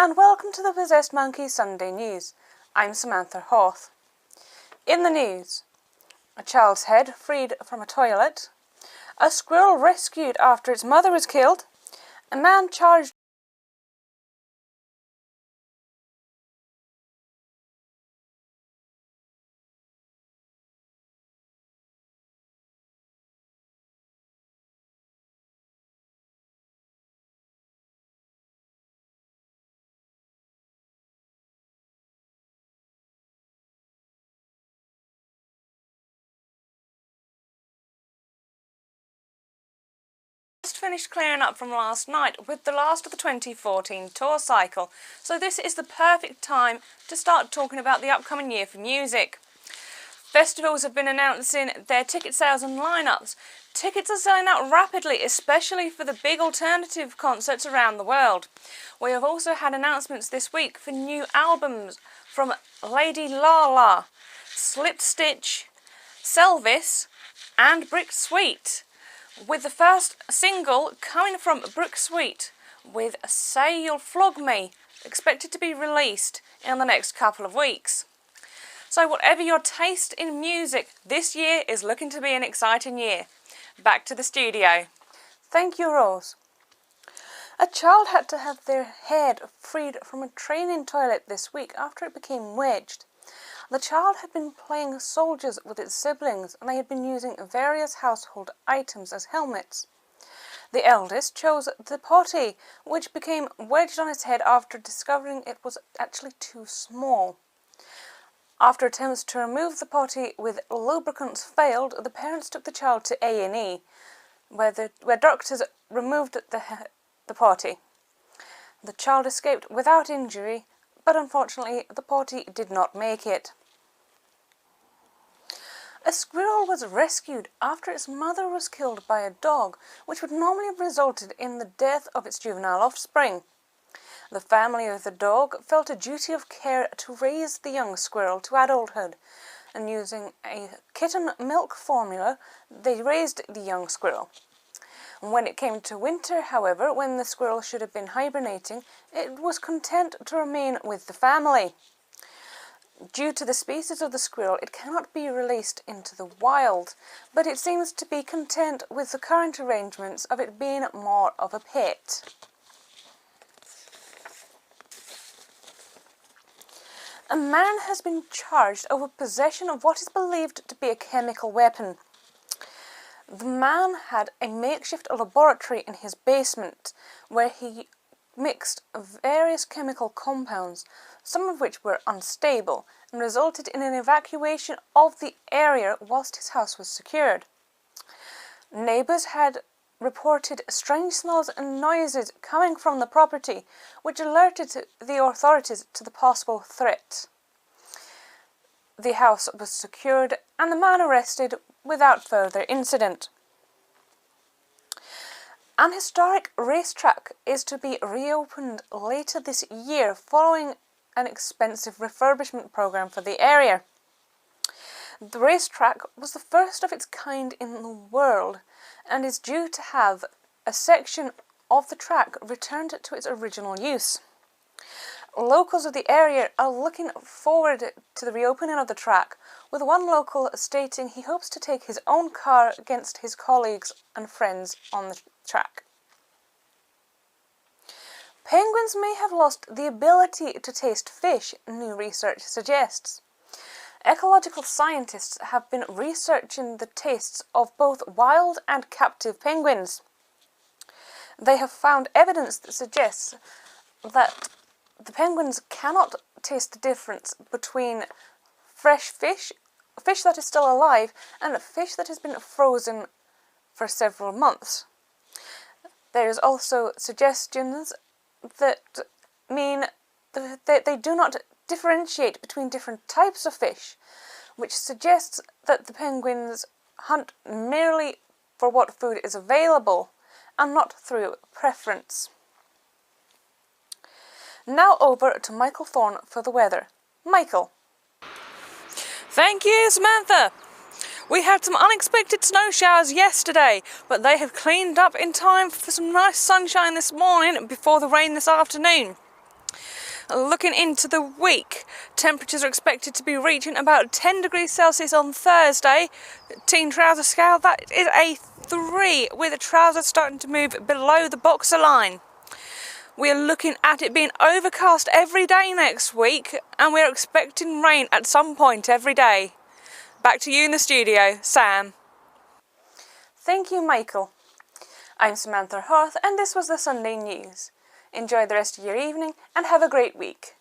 and welcome to the Possessed Monkey Sunday News. I'm Samantha Hawth. In the news, a child's head freed from a toilet, a squirrel rescued after its mother was killed, a man charged just finished clearing up from last night with the last of the 2014 tour cycle, so this is the perfect time to start talking about the upcoming year for music. Festivals have been announcing their ticket sales and lineups. Tickets are selling out rapidly, especially for the big alternative concerts around the world. We have also had announcements this week for new albums from Lady Lala, Slip Stitch, Selvis and Brick Sweet, with the first single coming from Brick Sweet with Say You'll Flog Me expected to be released in the next couple of weeks. So whatever your taste in music, this year is looking to be an exciting year. Back to the studio. Thank you, Rose. A child had to have their head freed from a training toilet this week after it became wedged. The child had been playing soldiers with its siblings and they had been using various household items as helmets. The eldest chose the potty, which became wedged on its head after discovering it was actually too small. After attempts to remove the potty with lubricants failed, the parents took the child to A&E, where doctors removed the potty. The child escaped without injury, but unfortunately the potty did not make it. A squirrel was rescued after its mother was killed by a dog, which would normally have resulted in the death of its juvenile offspring. The family of the dog felt a duty of care to raise the young squirrel to adulthood, and using a kitten milk formula, they raised the young squirrel. When it came to winter, however, when the squirrel should have been hibernating, it was content to remain with the family. Due to the species of the squirrel, it cannot be released into the wild, but it seems to be content with the current arrangements of it being more of a pet. A man has been charged over possession of what is believed to be a chemical weapon. The man had a makeshift laboratory in his basement where he mixed various chemical compounds, some of which were unstable, and resulted in an evacuation of the area whilst his house was secured. Neighbours had reported strange smells and noises coming from the property, which alerted the authorities to the possible threat. The house was secured and the man arrested without further incident. An historic racetrack is to be reopened later this year following an expensive refurbishment programme for the area. The racetrack was the first of its kind in the world and is due to have a section of the track returned to its original use. Locals of the area are looking forward to the reopening of the track, with one local stating he hopes to take his own car against his colleagues and friends on the track. Penguins may have lost the ability to taste fish, new research suggests. Ecological scientists have been researching the tastes of both wild and captive penguins. They have found evidence that suggests that the penguins cannot taste the difference between fresh fish, fish that is still alive, and fish that has been frozen for several months. There is also suggestions that mean that they do not differentiate between different types of fish, which suggests that the penguins hunt merely for what food is available and not through preference. Now over to Michael Thorne for the weather. Michael. Thank you, Samantha. We had some unexpected snow showers yesterday, but they have cleaned up in time for some nice sunshine this morning before the rain this afternoon. Looking into the week, temperatures are expected to be reaching about 10 degrees Celsius on Thursday. Teen trouser scale, that is a 3, with the trousers starting to move below the boxer line. We are looking at it being overcast every day next week, and we are expecting rain at some point every day. Back to you in the studio, Sam. Thank you, Michael. I'm Samantha Hawth, and this was the Sunday News. Enjoy the rest of your evening and have a great week.